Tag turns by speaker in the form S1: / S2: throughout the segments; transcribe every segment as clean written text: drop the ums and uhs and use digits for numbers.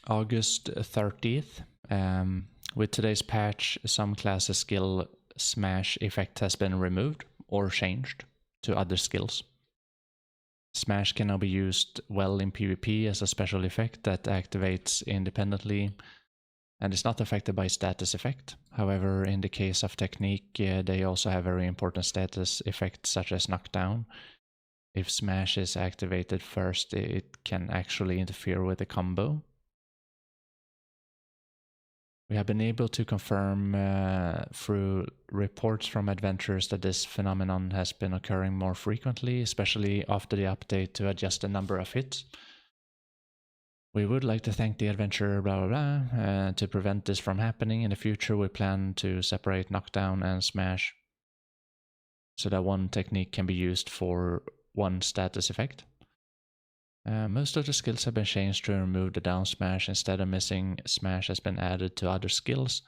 S1: August 30th. With today's patch, some classes skill smash effect has been removed or changed to other skills. Smash can now be used well in PvP as a special effect that activates independently and is not affected by status effect. However, in the case of technique, they also have very important status effects such as knockdown. If smash is activated first, it can actually interfere with the combo. We have been able to confirm through reports from adventurers that this phenomenon has been occurring more frequently, especially after the update to adjust the number of hits. We would like to thank the adventurer blah blah blah. To prevent this from happening in the future, we plan to separate knockdown and smash so that one technique can be used for one status effect. Most of the skills have been changed to remove the down smash. Instead of missing smash has been added to other skills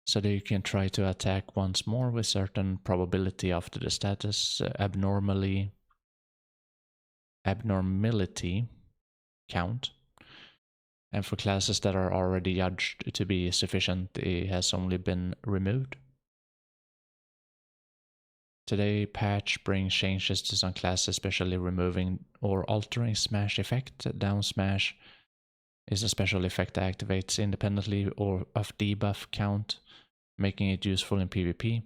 S1: so that you can try to attack once more with certain probability after the status abnormality count. And for classes that are already judged to be sufficient, it has only been removed. Today, patch brings changes to some classes, especially removing or altering smash effect. Down smash is a special effect that activates independently or of debuff count, making it useful in PvP.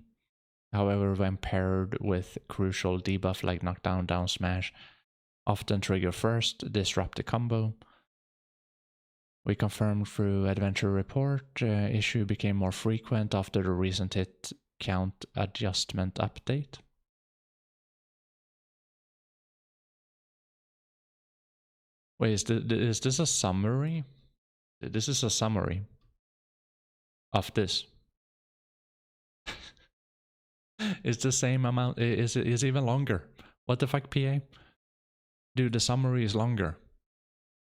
S1: However, when paired with crucial debuff like knockdown, down smash, often trigger first, disrupt the combo. We confirmed through adventure report, issue became more frequent after the recent hit count adjustment update. Wait, is this a summary? This is a summary of this. It's the same amount, is even longer. What the fuck, PA? Dude, the summary is longer.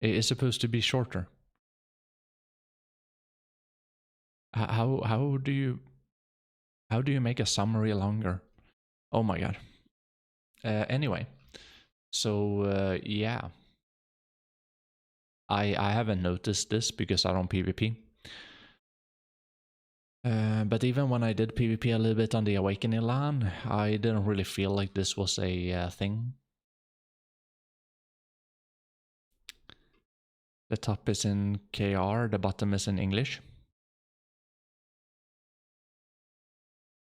S1: It is supposed to be shorter. How do you make a summary longer? Oh my god. Anyway, so yeah, I haven't noticed this because I don't PvP. But even when I did PvP a little bit on the Awakening LAN, I didn't really feel like this was a thing. The top is in KR, the bottom is in English.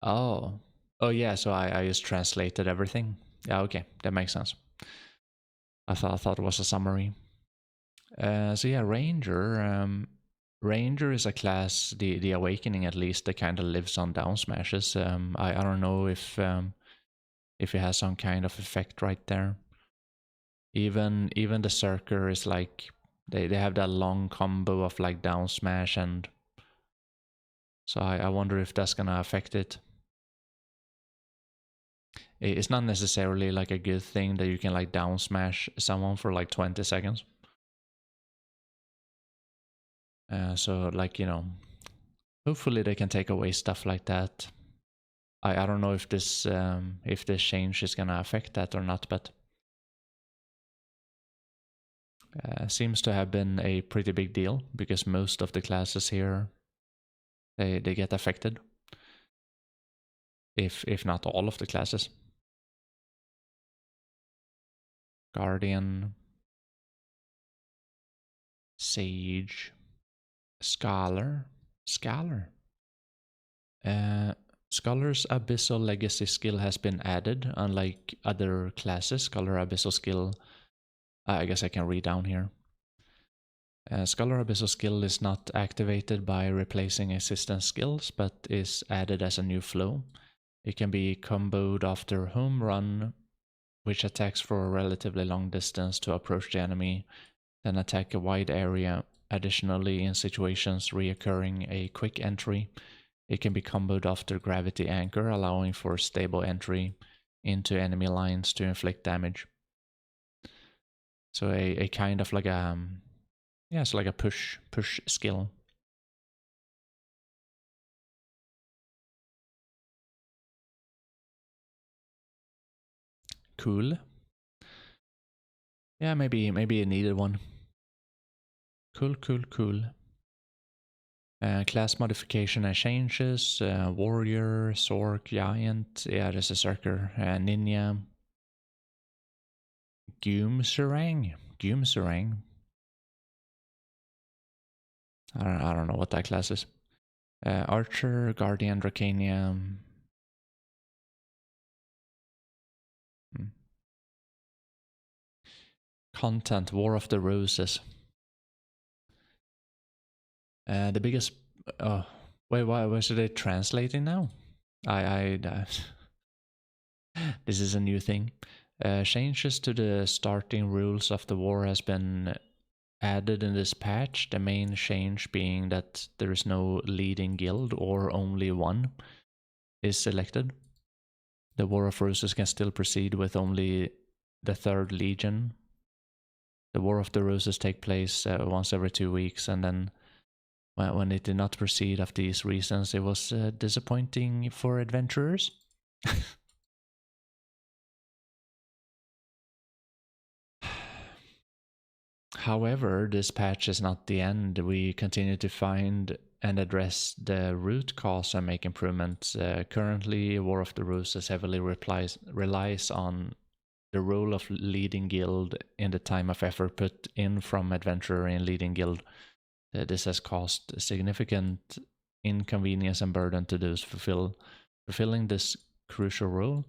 S1: Oh yeah, so I just translated everything. Yeah, okay, that makes sense. I thought it was a summary. So yeah, Ranger. Ranger is a class, the Awakening at least, that kind of lives on down smashes. I don't know if it has some kind of effect right there. Even the Circer is like they have that long combo of like down smash, and so I wonder if that's gonna affect it. It's not necessarily like a good thing that you can like down smash someone for like 20 seconds. So like, you know, hopefully they can take away stuff like that. I don't know if this change is gonna affect that or not, but seems to have been a pretty big deal because most of the classes here they get affected. If not all of the classes. Guardian, Sage, Scholar. Scholar's Abyssal Legacy skill has been added. Unlike other classes, Scholar Abyssal skill, I guess I can read down here. Scholar Abyssal skill is not activated by replacing existing skills, but is added as a new flow. It can be comboed after home run, which attacks for a relatively long distance to approach the enemy, then attack a wide area. Additionally, in situations reoccurring a quick entry, it can be comboed after Gravity Anchor, allowing for stable entry into enemy lines to inflict damage. So a kind of like a it's like a push skill. Cool. Yeah, maybe it needed one. Cool. Class modification and changes. Warrior, Sork, Giant. Yeah, this is Zerker. Ninja. Goomserang. I don't know what that class is. Archer, Guardian, Dracanium. Content, War of the Roses. The biggest... wait, why should they translate it now? This is a new thing. Changes to the starting rules of the war has been added in this patch. The main change being that there is no leading guild, or only one is selected. The War of Roses can still proceed with only the 3rd Legion. The War of the Roses take place once every 2 weeks, and then when it did not proceed of these reasons, it was disappointing for adventurers. However, this patch is not the end. We continue to find and address the root cause and make improvements. Currently, War of the Roses heavily relies on the role of leading guild in the time of effort put in from adventurer in leading guild. This has caused significant inconvenience and burden to those fulfilling this crucial role.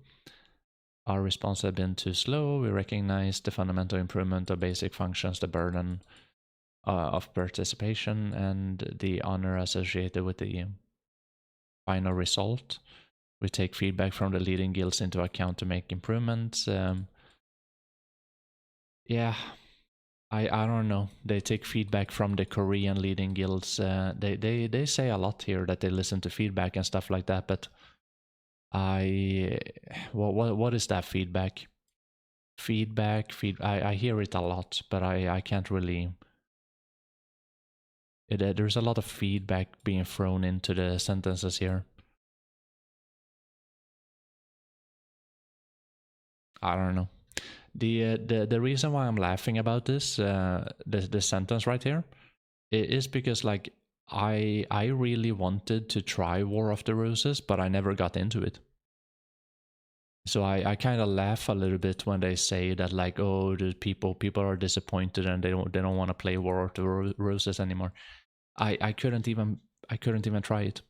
S1: Our response has been too slow. We recognize the fundamental improvement of basic functions, the burden of participation, and the honor associated with the final result. We take feedback from the leading guilds into account to make improvements. Yeah, I don't know. They take feedback from the Korean leading guilds. They say a lot here that they listen to feedback and stuff like that, but what is that feedback? I hear it a lot, but I can't really. There's a lot of feedback being thrown into the sentences here. I don't know. The reason why I'm laughing about this the sentence right here is because like I really wanted to try War of the Roses, but I never got into it. So I kind of laugh a little bit when they say that like, oh, the people are disappointed and they don't want to play War of the Roses anymore. I couldn't even try it.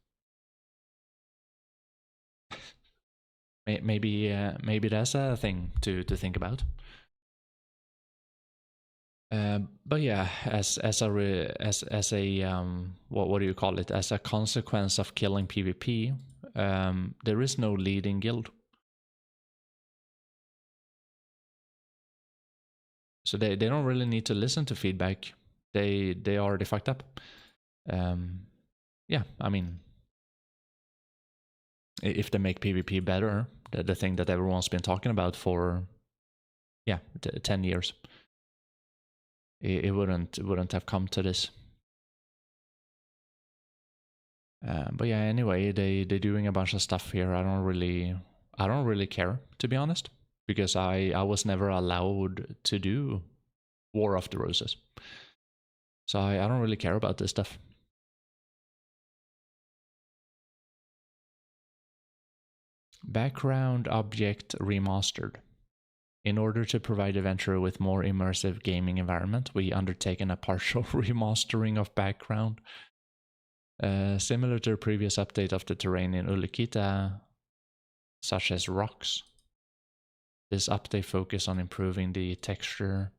S1: Maybe that's a thing to think about. But yeah, as a what do you call it? As a consequence of killing PvP, there is no leading guild. So they don't really need to listen to feedback. They already fucked up. Yeah, I mean, if they make PvP better, the thing that everyone's been talking about for 10 years, it wouldn't have come to this. But yeah, anyway, they're doing a bunch of stuff here. I don't really care, to be honest, because I was never allowed to do War of the Roses. So I don't really care about this stuff. Background object remastered. In order to provide adventurer with more immersive gaming environment, we undertaken a partial remastering of background. Similar to the previous update of the terrain in Ulikita, such as rocks. This update focused on improving the texture,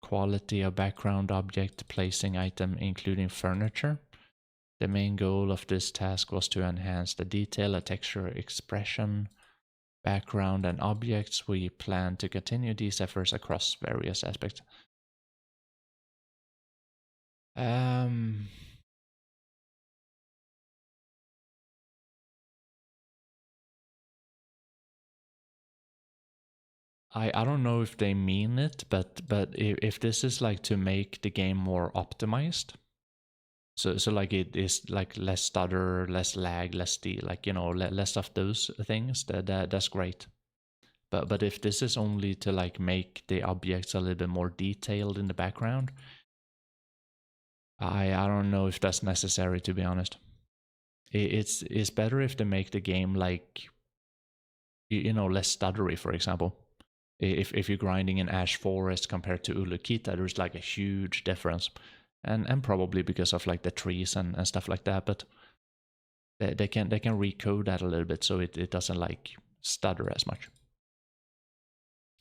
S1: quality of background object, placing item, including furniture. The main goal of this task was to enhance the detail, texture, expression, background, and objects. We plan to continue these efforts across various aspects. I don't know if they mean it, but if this is like to make the game more optimized, so like it is like less stutter, less lag, less like less of those things, that's great. But if this is only to like make the objects a little bit more detailed in the background, I don't know if that's necessary, to be honest. It's better if they make the game like, you know, less stuttery, for example. If you're grinding in Ash Forest compared to Ulukita, there's like a huge difference, and probably because of like the trees and stuff like that. But they can recode that a little bit so it doesn't like stutter as much.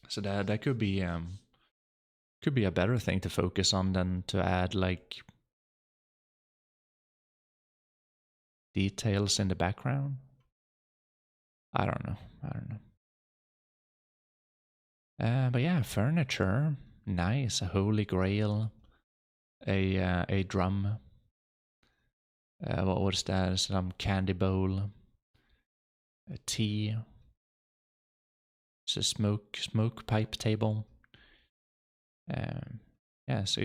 S1: So that could be a better thing to focus on than to add like details in the background. I don't know. But yeah, furniture, nice. A holy grail, a drum. What was that? Some candy bowl, a tea. It's a smoke pipe table. Yeah, so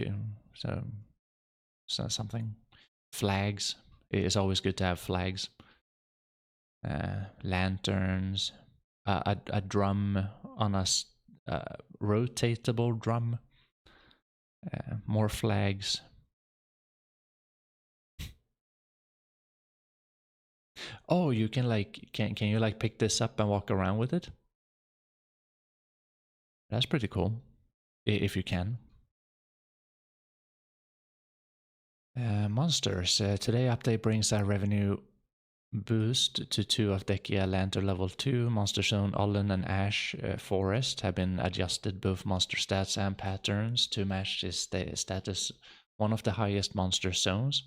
S1: something. Flags. It's always good to have flags. Lanterns. A drum on a rotatable drum. More flags. Oh, you can like can you like pick this up and walk around with it? That's pretty cool, if you can. Monsters. Today update brings a revenue boost to 2 of Dekia Lantern level 2. Monster Zone Olin and Ash Forest have been adjusted both monster stats and patterns to match its status, one of the highest monster zones.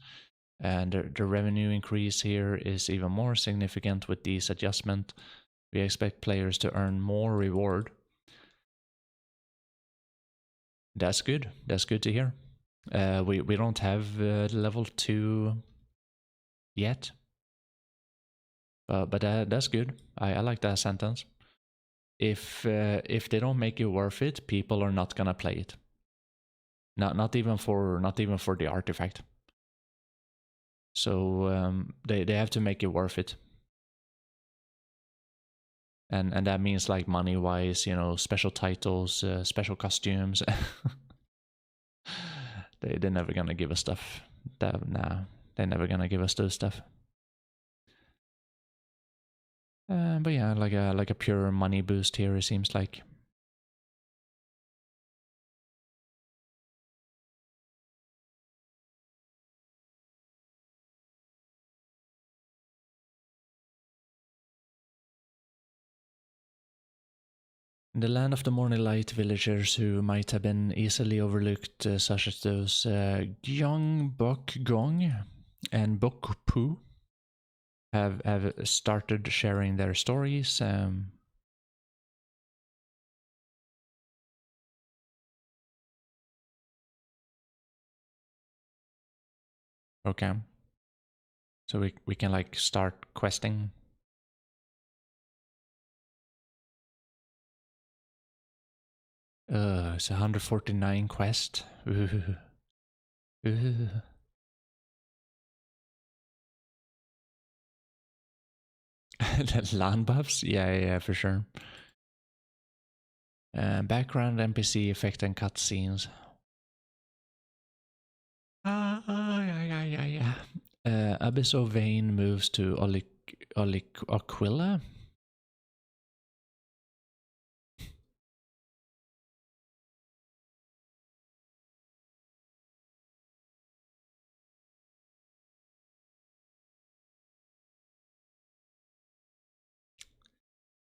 S1: And the revenue increase here is even more significant with these adjustments. We expect players to earn more reward. That's good. That's good to hear. We don't have level 2 yet. But that's good. I like that sentence. If they don't make it worth it, people are not gonna play it. Not even for the artifact. So they have to make it worth it. And that means like money wise, you know, special titles, special costumes. They're never gonna give us stuff. Nah, they're never gonna give us those stuff. But yeah, like a pure money boost here, it seems like. In the land of the morning light, villagers who might have been easily overlooked, such as those Gyeong Bok Gong and Bok Pu, have started sharing their stories. Okay. So we can like start questing. It's 149 quest. Ooh. Ooh. Land buffs? Yeah, for sure. Background NPC effect and cutscenes. Yeah. Abyss of Vane moves to Aquila.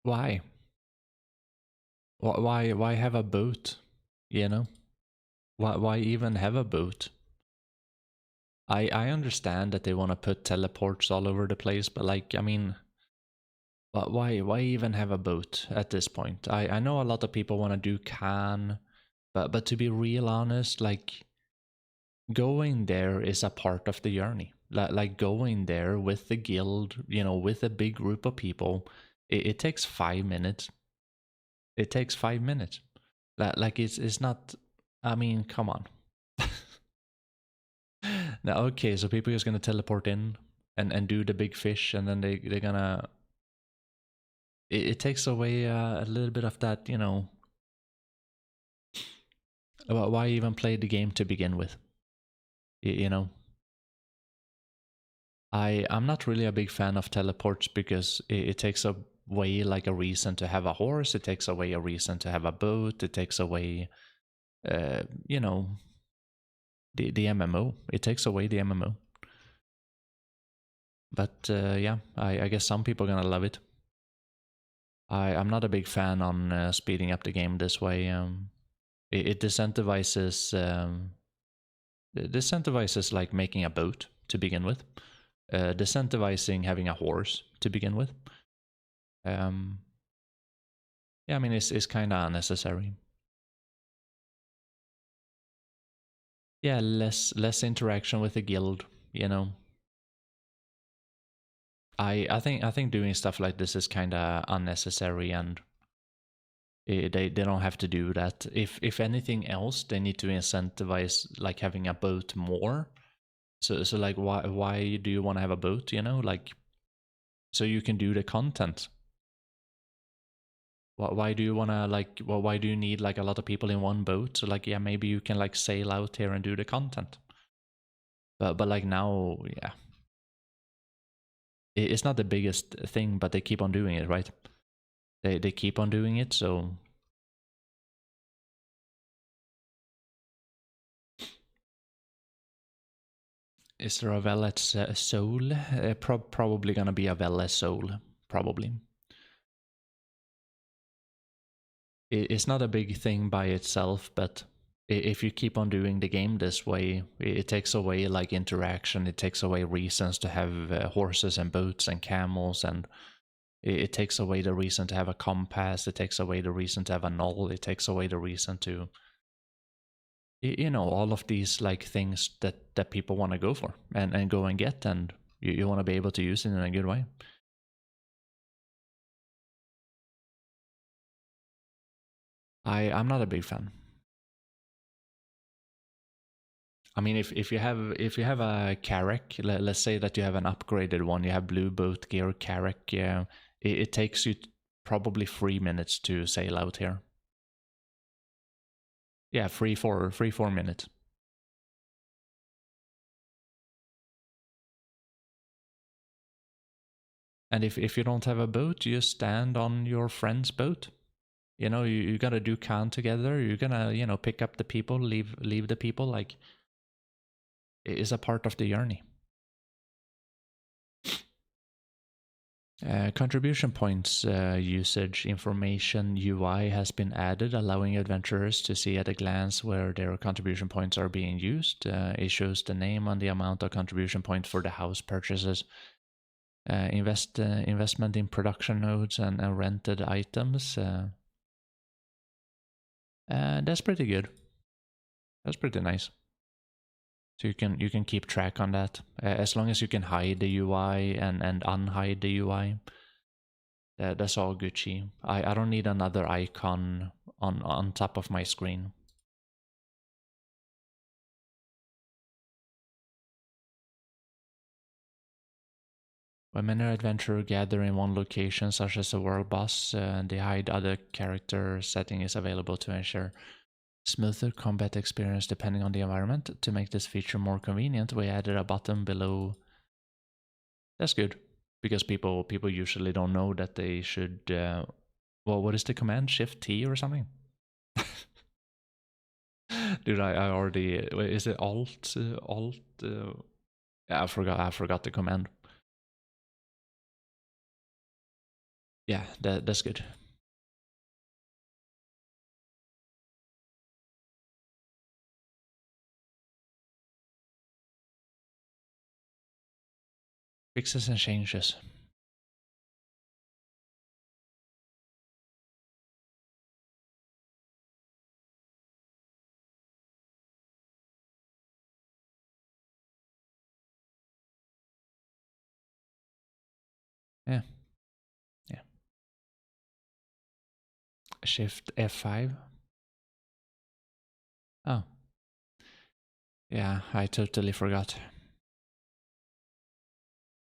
S1: Why? Why have a boat? You know? Why even have a boat? I understand that they want to put teleports all over the place, but like, I mean, why even have a boat at this point? I know a lot of people want to do Khan, but to be real honest, like going there is a part of the journey. Like going there with the guild, you know, with a big group of people, it takes 5 minutes. It takes 5 minutes. Like it's not. I mean, come on. Now, okay, so people are just gonna teleport in and do the big fish, and then they're gonna. It takes away a little bit of that, you know. Why even play the game to begin with? You know, I'm not really a big fan of teleports because it takes away like a reason to have a horse. It takes away a reason to have a boat. It takes away, you know, the MMO. It takes away the MMO. But yeah, I guess some people are gonna love it. I'm not a big fan on speeding up the game this way. It disincentivizes like making a boat to begin with, disincentivizing having a horse to begin with. Yeah, I mean it's kind of unnecessary. Yeah, less interaction with the guild, you know. I think doing stuff like this is kind of unnecessary, and they don't have to do that. If anything else, they need to incentivize like having a boat more. So like why do you want to have a boat? You know, like so you can do the content. Why do you want to like? Well, why do you need like a lot of people in one boat? So like yeah, maybe you can like sail out here and do the content. But like now, yeah, it's not the biggest thing, but they keep on doing it, right? They keep on doing it, so. Is there a Velet soul? Probably gonna be a Velet soul, probably. It's not a big thing by itself, but if you keep on doing the game this way, it takes away like interaction, it takes away reasons to have horses and boats and camels, and it takes away the reason to have a compass, it takes away the reason to have a null, it takes away the reason to, you know, all of these like things that people want to go for and go and get, and you want to be able to use it in a good way. I'm not a big fan. I mean, if you have a Carrack, let's say that you have an upgraded one, you have Blue Boat Gear Carrack, it takes you probably 3 minutes to sail out here. Yeah, 4 minutes. And if you don't have a boat, you stand on your friend's boat. You know, you gotta do count together. You're gonna, you know, pick up the people, leave the people. Like, it is a part of the journey. Contribution points usage information UI has been added, allowing adventurers to see at a glance where their contribution points are being used. It shows the name and the amount of contribution points for the house purchases. Investment in production nodes and rented items. That's pretty good. That's pretty nice. So you can keep track on that as long as you can hide the UI and unhide the UI. That's all Gucci. I don't need another icon on top of my screen. When many adventurers gather in one location, such as a world boss, they hide other character setting is available to ensure smoother combat experience depending on the environment. To make this feature more convenient, we added a button below. That's good, because people usually don't know that they should. Well, what is the command? Shift T or something? Dude, I already. Is it Alt? Alt? Yeah, I forgot the command. Yeah, that's good. Fixes and changes. Yeah. Yeah. Shift F5. Oh. Yeah, I totally forgot.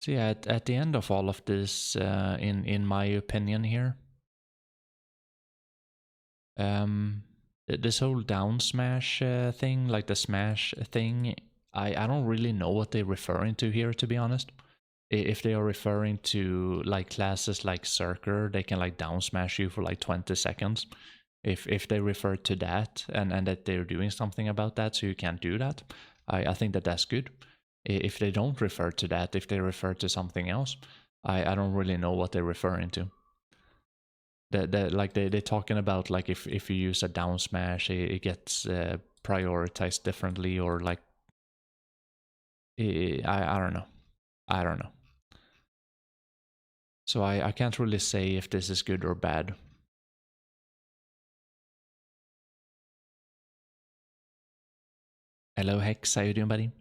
S1: So yeah, at the end of all of this, in my opinion here, this whole down smash thing, like the smash thing, I don't really know what they're referring to here, to be honest. If they are referring to like classes like Circer, they can like down smash you for like 20 seconds. If they refer to that and that they're doing something about that, so you can't do that, I think that that's good. If they don't refer to that, if they refer to something else, I don't really know what they're referring to. They're talking about like if you use a down smash, it gets prioritized differently, or like I don't know. I don't know. So I can't really say if this is good or bad. Hello Hex, how you doing, buddy?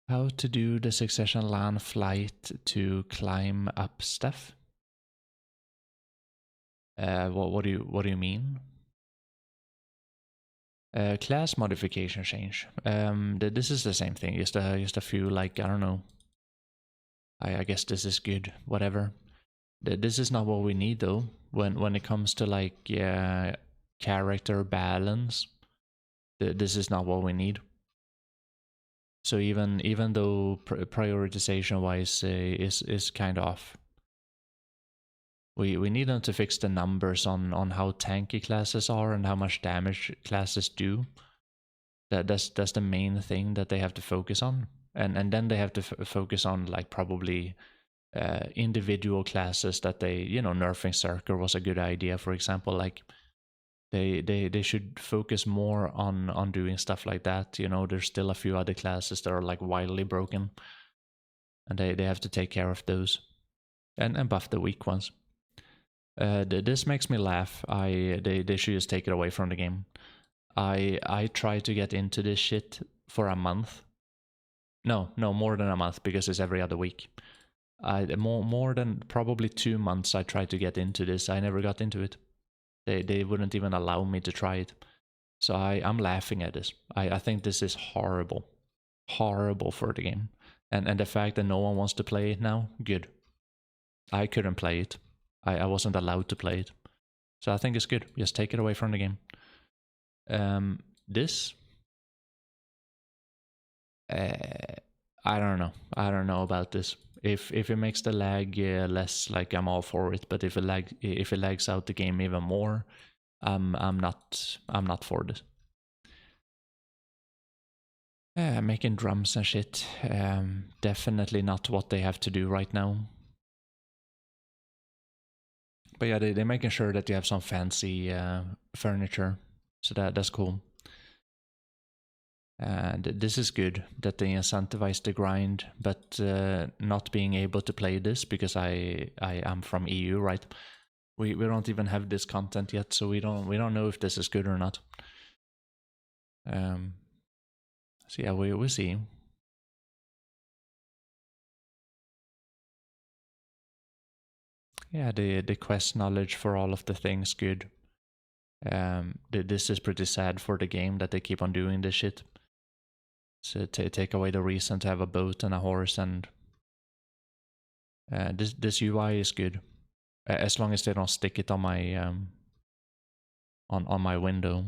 S1: How to do the succession LAN flight to climb up stuff? What do you mean? Class modification change. This is the same thing. Just a few, like, I don't know. I guess this is good. Whatever. This is not what we need though. When it comes to like character balance, this is not what we need. So even though prioritization wise is kind of off, we need them to fix the numbers on how tanky classes are and how much damage classes do. That's the main thing that they have to focus on, and then they have to focus on like probably individual classes that they, you know, nerfing Circer was a good idea, for example. Like they should focus more on doing stuff like that. You know, there's still a few other classes that are like wildly broken, and they have to take care of those and buff the weak ones. This makes me laugh. They should just take it away from the game. I tried to get into this shit for a month. No, more than a month, because it's every other week. More than probably 2 months I tried to get into this. I never got into it. They wouldn't even allow me to try it. So I'm laughing at this. I think this is horrible. Horrible for the game. And the fact that no one wants to play it now, good. I couldn't play it. I wasn't allowed to play it. So I think it's good. Just take it away from the game. This I don't know. I don't know about this. If it makes the lag less, like, I'm all for it. But if it lags out the game even more, I'm not for this. Making drums and shit. Definitely not what they have to do right now. But yeah, they're making sure that you have some fancy furniture, so that's cool. And this is good that they incentivize the grind, but not being able to play this because I am from EU, right? We don't even have this content yet, so we don't know if this is good or not. So yeah, we'll see. Yeah, the quest knowledge for all of the things good. This is pretty sad for the game that they keep on doing this shit. So take away the reason to have a boat and a horse, and this UI is good, as long as they don't stick it on my on my window.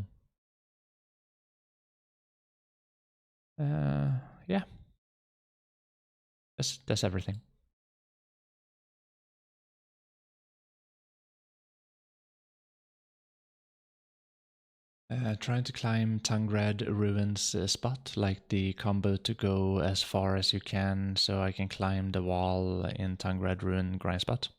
S1: Yeah, that's everything. Trying to climb Tangrad Ruins spot, like the combo to go as far as you can, so I can climb the wall in Tangrad Ruin grind spot.